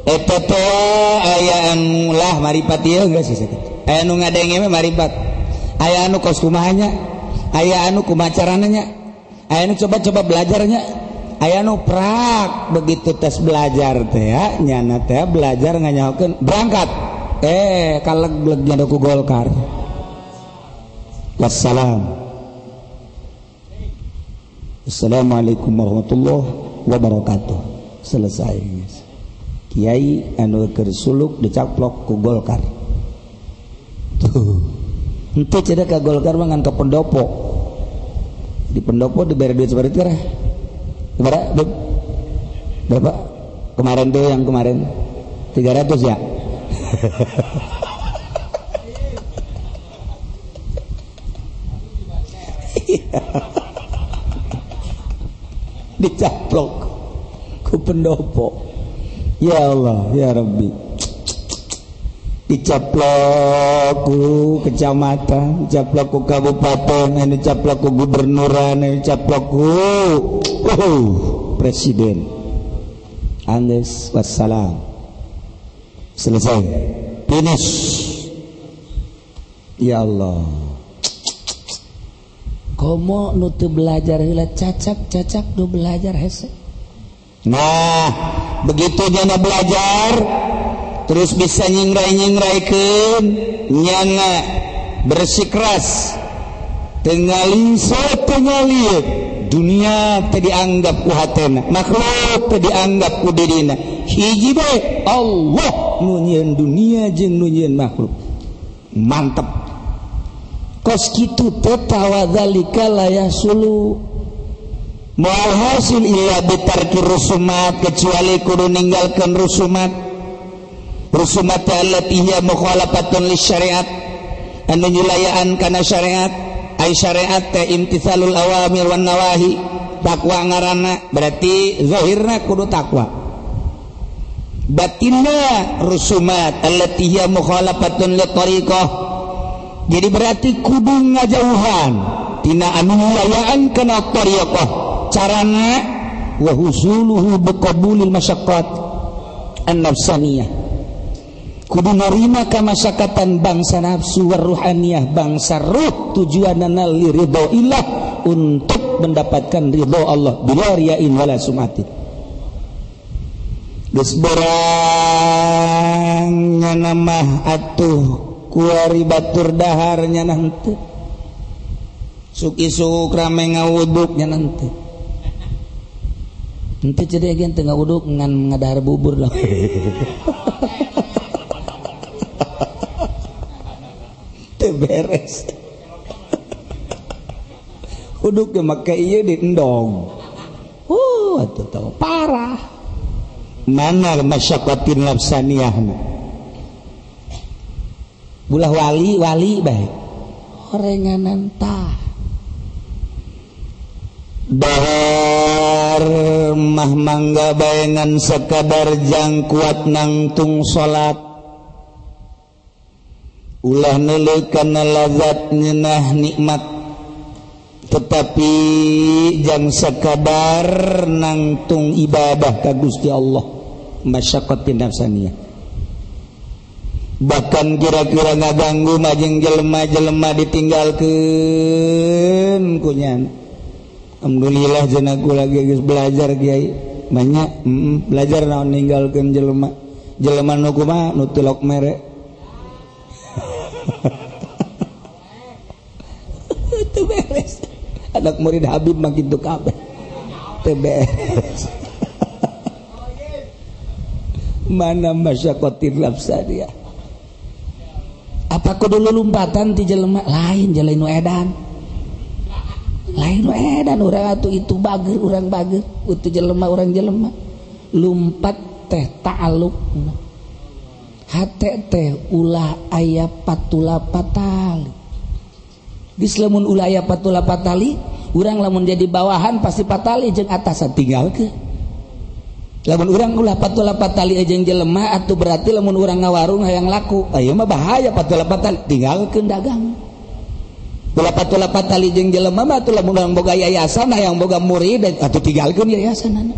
eta teh aya anu lah marifat ieu geus sakitu aya nu ngadenge mah marifat aya anu kos kumahanya aya anu kumaha carananya aya anu coba-coba belajarnya aya nu prak begitu tes belajar teh ya nyana teh belajar nganyahokeun berangkat kaleg-legnya ku Golkar wassalam Assalamualaikum warahmatullahi wabarakatuh selesai kiai anu keur suluk dicaplok ku Golkar tuh henteu cenah ka Golkar mah ngan ka pendopo di pendopo diberi duit seperti itu berapa kemarin tuh yang kemarin 300 ya. Dicaplok ku pendopo, ya Allah ya Rabbi, dicaplok ku kecamatan, dicaplok ku kabupaten, dicaplok ku gubernuran, dicaplok ku presiden. Angges wassalam, selesai, finish. Ya Allah, komo nu teu belajar heula cacak nu belajar hese. Nah, begitu jana belajar terus bisa nyingrai-nyingraikeun nyana bersikeras tengali satengalieu dunia teu dianggap ku hatena, makhluk teu dianggap ku dirina, hiji bae Allah nu nyieun dunia jeung nu nyieun makhluk. Mantep. Kos kitu teh tawadzalika la yasulu moal hasil illa bitarki rusumat, kecuali kudu ninggalkeun rusumat allati hiya mukhalafatun lisyariat, anu nyulayaan kana syariat. Ai syariat teh imtitsalul awamir wan nawahi, takwa ngaranna berarti zahirna kudu takwa, batinna rusumat allati hiya mukhalafatun li tariqah, jadi berarti kudu ngajauhan tina anu nyulayaan kana tariqah carana wa husuluhu biqabulil masyaqqat an-nafsaniyah, kudu nerima kamasyakatan bangsa nafsu waruhaniyah, bangsa ruh, tujuanana li ridho ilah, untuk mendapatkan ridho Allah bila riyain wala sumatin. Geus berang nyana mah atuh kuari batur dahar nyana henteu, suki-suk rame ngawuduk nyana henteu, henteu ceudeuh gen teu ngawuduk ngan ngadahar bubur lah. Beres uduk make ieu di endong, atuh tau parah. Mana masyaqatin nafsaniyahna, bulah wali bae orenganan tah dahar mah mangga baengan sekadar jang kuat nangtung salat, ulah neuleukeun lazat nyeunah nikmat, tetapi jang sekadar nangtung ibadah ka Gusti Allah. Masyaqqatin nafsaniyah, bahkan kira-kira ngaganggu majeng jelema-jelema ditinggalkeun kunyan. Alhamdulillah cenah kula geus belajar Kiai banyak, belajar naon ninggalkeun jelema nu kumaha nu tilok mere. Itu beres. Anak murid Habib mah kitu kabeh. Teu beres. Mana masyaqatin nafsaniyah. Apa kudu lompatan ti jelema lain jalan nu edan. Lain nu edan urang atuh itu bager urang bager, utuh jelema urang jelema. Lumpat teh ta'alluq. Hate teh ulah aya patula patali. Geus lamun ulah aya patula patali, urang lamun jadi bawahan pasti patali jeung atasan tinggalkeun. Lamun urang ulah patula patali jeung jelema atuh berarti lamun urang ngawarung hayang laku, aya mah bahaya patula patali tinggalkeun dagang. Ulah patula patali jeung jelema mah atuh lamun urang boga yayasan hayang boga murid atuh tinggalkeun yayasanana.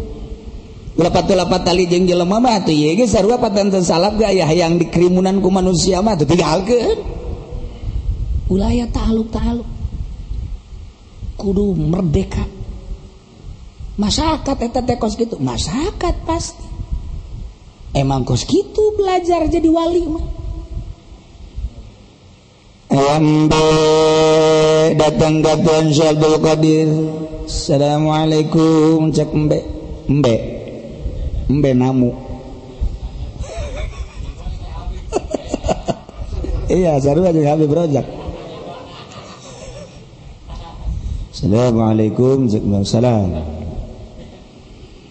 Ulah patula patali jeung jelema mah atuh ieu ge sarua patanten salap ge aya hayang dikrimunan ku manusia mah atuh tinggalkeun. Ulah aya ta'alluq kudu merdeka. Masyarakat eta teh kos kitu, masyarakat pasti. Emang kos kitu belajar jadi wali mah. Ambe datang ka Tuan Syekh Abdul Qadir. Assalamualaikum cek embe namu. Iya, sarua jeung Habib Rojak. Assalamualaikum Waalaikumsalam.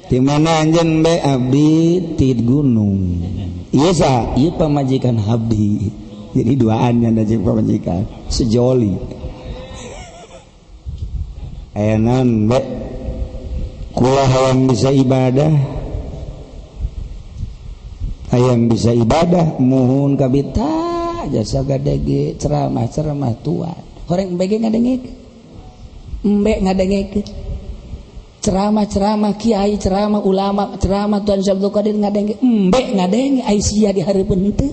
Di mana anjeun be abdi ti gunung. Ieu sa, ieu pamajikan abdi. Jadi duaan nya jeung pamajikan sejoli. Aya naon be? Kula hayang bisa ibadah. Hayang bisa ibadah muhun kabita jasa gadege ceramah-ceramah tuan. Horeng bege ngadengek. Mbek ngadengek ceramah-ceramah kiai, ceramah ulama, ceramah Tuan Syekh Abdul Qadir ngadengek. Mbek ngadengek ai sia di hareupeun teu.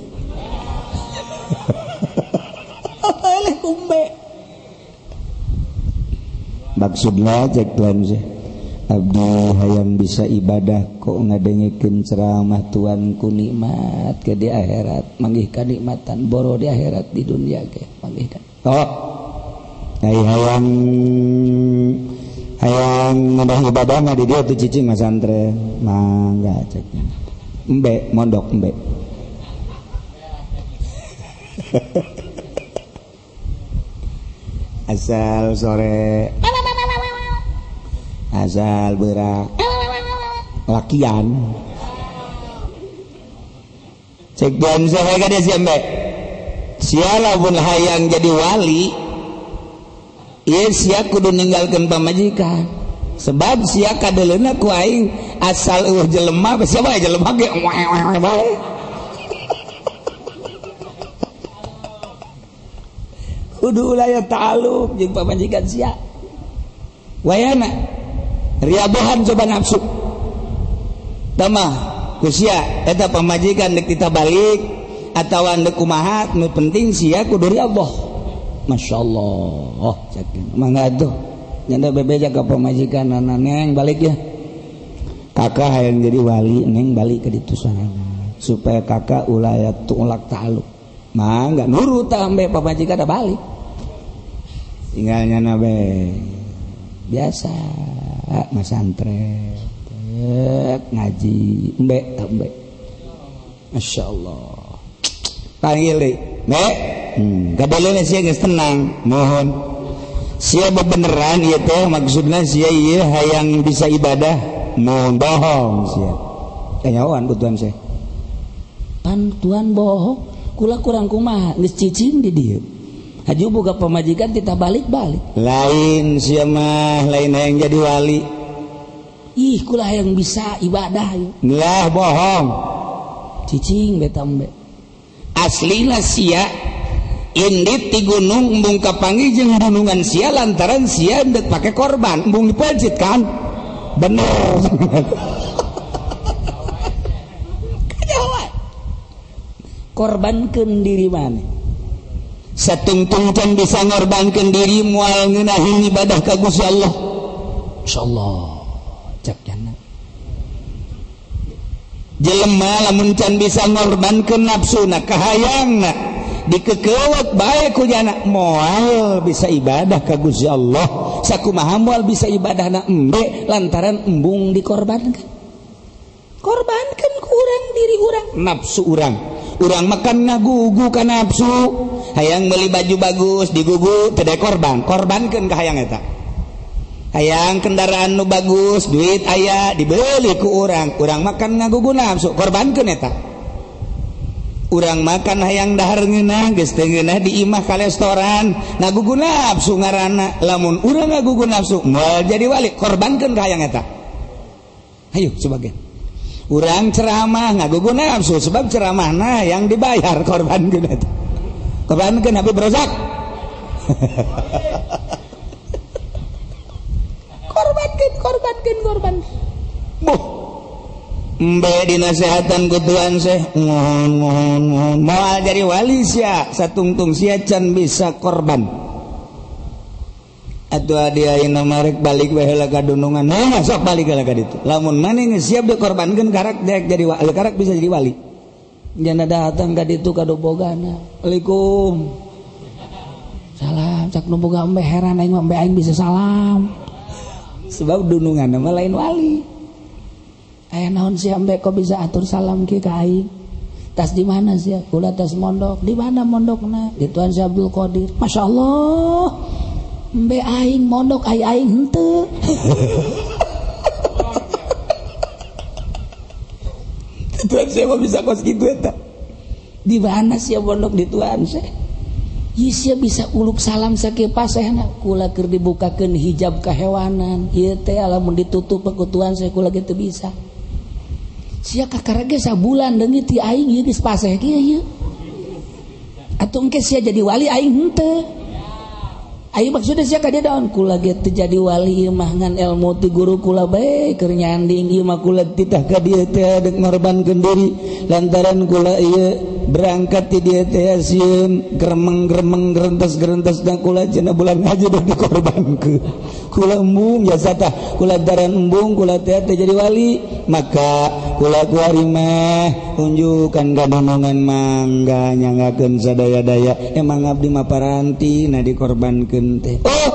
Oleh kumbe. Maksudna cek Tuan Syekh abdi hayang bisa ibadah kok ngadengekeun ceramah Tuan ku nikmat ke di akhirat, manggih kanikmatan boro di akhirat di dunia ge manggih kan. Hayang ngedah ibadah mah di dia tuh cicing mas santren mangga ceknya embe mondok embe asal sore asal berak lakian cek dan saya kada siambe siala pun hayang jadi wali. Ieu sia kudu ninggalkeun pamajikan. Sebab sia kadeleuna ku aing asal eueuh jelema sia bae jelema ge bae. Kudu ulah ta'alluq jeung pamajikan sia. Wayana riabohan coba nafsu. Tamah ku sia eta pamajikan deuk kita balik atawa deuk kumaha nu penting sia kudu riaboh. Masyaallah cek mangga atuh nyanda bebe jaga pamajikan neng balik ya kakak hayang jadi wali neng balik ke ditu sana supaya kakak ulah tulak ta'alluq mangga nurut ambe pamajikan da balik tinggal nyana be biasa mas santren ngaji embe masyaallah panggil deui be kadalena sia geus tenang mohon sia bebeneran ieu teh maksudna sia ieu hayang bisa ibadah mohon bohong sia kanyawan ku Tuan Syekh pan Tuan bohong kula kurang kumaha geus cicing di dieu haji boga pamajikan tita balik-balik lain sia mah lain hayang jadi wali ih kula hayang bisa ibadah ieu lah bohong cicing beta embe aslina sia indit ti gunung embung kapanggih jeung gunungan sia lantaran sia endek pake korban embung dipejit kan bener kajawa korbankeun diri maneh satungtung can bisa ngorbankeun diri moal ngeunaheun ibadah ka Gusti Allah insyaallah cek jana jelema lamun can bisa ngorbankeun nafsuna kahayangna dikekeuweut bae ku jana moal bisa ibadah ka Gusti Allah sakumaha moal bisa ibadahna embe lantaran embung dikorbankan ku urang diri urang nafsu urang makan ngagugu ka nafsu hayang meuli baju bagus digugu teu da korbankeun ka hayang eta hayang kendaraan nu bagus duit aya dibeli ku urang makan ngagugu nafsu korbankeun eta urang makan hayang dahar ngeunah geus teu ngeunah di imah ka restoran ngagugu nafsu ngaranna lamun urang ngagugu nafsu moal jadi wali korbankeun ka hayang eta hayu sebagian urang ceramah ngagugu nafsu sebab ceramahna yang dibayar korbankeun eta korbankeun Habib Rozak korbankeun boh embe dinasehatan ku Tuan Syekh mohon moal jadi wali sia satungtung sia can bisa korban atuh dia ayeuna marek balik we heula ka dunungan sok balik heula ka ditu lamun maneh geus siap dikorbankeun karak daek jadi wali karak bisa jadi wali jangan datang ka ditu ka dobogana Waalaikum salam cak nu boga embe heran aing mah embe aing bisa salam sebab dunungan mah lain wali aya naon sia embe kok bisa atur salam kieu ka aing tas di mana sia kula tas mondok di mana mondokna di Tuan Syekh Abdul Qadir masyaallah Embe aing mondok aing henteu. Tuan saya mau bisa kos gitu eta. Di mana sia mondok di tuan saya? Ieu sia bisa uluk salam sakieu pasehna kula keur dibukakeun hijab kahewanan. Ieu teh lamun ditutup ku tuan saya kula ge teu bisa. Sia kakarage sabulan deungit ti aing ieu geus paseh kieu ieu. Atuh engke sia jadi wali aing henteu. Aing maksudnya sia ka dia daun kula ge teu jadi wali ieu mah ngan ilmu ti guru kula bae keur nyanding ieu mah kula titah ka dieu teh deuk ngorbankeun diri lantaran kula ieu berangkat ti dieu teh sieun gremeng-gremeng gerentes-gerentes dan kula cenah bulan haji deuk dikorbankeun. Kula embung jasa tah kula daran embung kula teh jadi wali maka kula kuari mah unjukan kadonongan mangga nyangakeun sadaya-daya emang abdi mah paranti na dikorbankeun. Oh,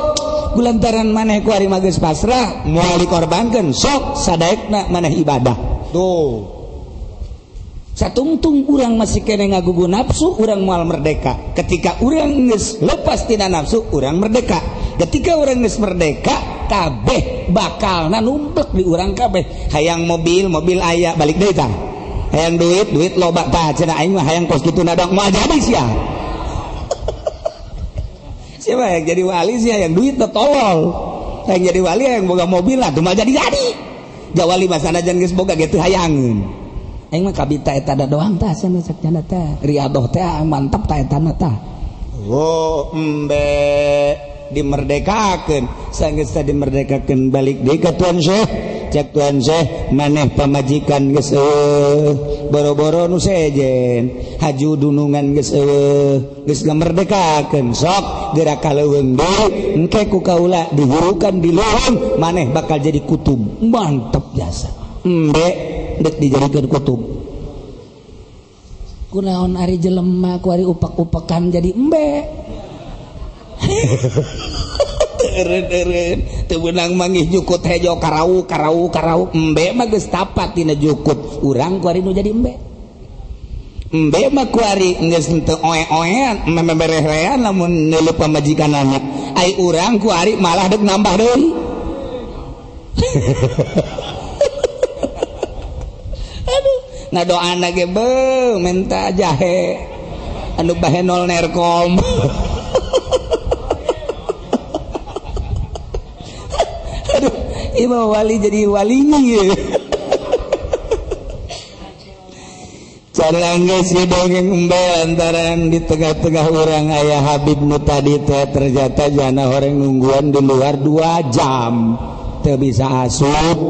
gulantaran maneh ku ari mageus pasrah moal dikorbankeun sok sadaekna maneh ibadah. Tuh. Satungtung urang masih kene ngagugu nafsu, urang moal merdeka. Ketika urang geus lepas tina nafsu, urang merdeka. Ketika urang geus merdeka, kabeh bakalna numplek di urang kabeh. Hayang mobil aya balik deui tah. Hayang duit loba tah cenah aing mah hayang kos kitu nadok moal jadi sia. Siapa yang jadi wali sih yang duit tolol, yang jadi wali yang boga mobil lah, cuma jadi jawali masana jangan geus boga gitu hayangeun. Aing mah kabita eta da doang tah cenah sakjana teh. Riadoh teh mantap tah eta tah. Oh, embe dimerdekakeun. Sanggeus teh dimerdekakeun balik deui ka Tuan Syekh. Cek Tuan Syekh maneh pamajikan geus boro-boro nu sejen haju dunungan geus ngamerdekakeun sok geura kaleuweung deui engke ku kaula dihurukan di leuweung maneh bakal jadi kutub mantep jasa embe deuk dijadikeun kutub kunaon ari jelema ku ari upek-upekan jadi embe eureun teu beunang manggih jukut hejo karau embe mah geus tapat tina jukut urang ku ari nu jadi embe mah ku ari geus teu oe-oean meberehean lamun neuleup pamajikanana ai urang ku ari malah deuk nambah deui aduh ngadoana ge beung menta jahe anu bahe nol nerkom Ima wali jadi walinya ya. Carangga si dongeng embe lantaran di tengah-tengah orang ayah Habib nu tadi teh ternyata jana orang nungguan di luar 2 jam teu bisa asup.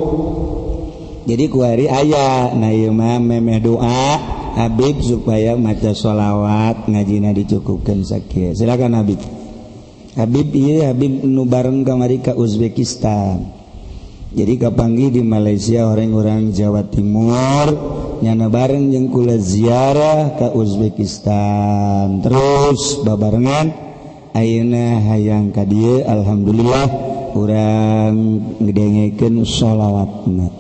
Jadi kuari ayah na ieu mah memeh doa Habib supaya maca sholawat ngajina dicukupkeun sakieu. Silakan Habib. Habib ieu Habib nu bareng kamari ka Uzbekistan. Jadi kapanggih di Malaysia orang-orang Jawa Timur nyana bareng jeung kula ziarah ke Uzbekistan terus babarengan ayeuna hayang ka dieu alhamdulillah urang ngedengekeun sholawatna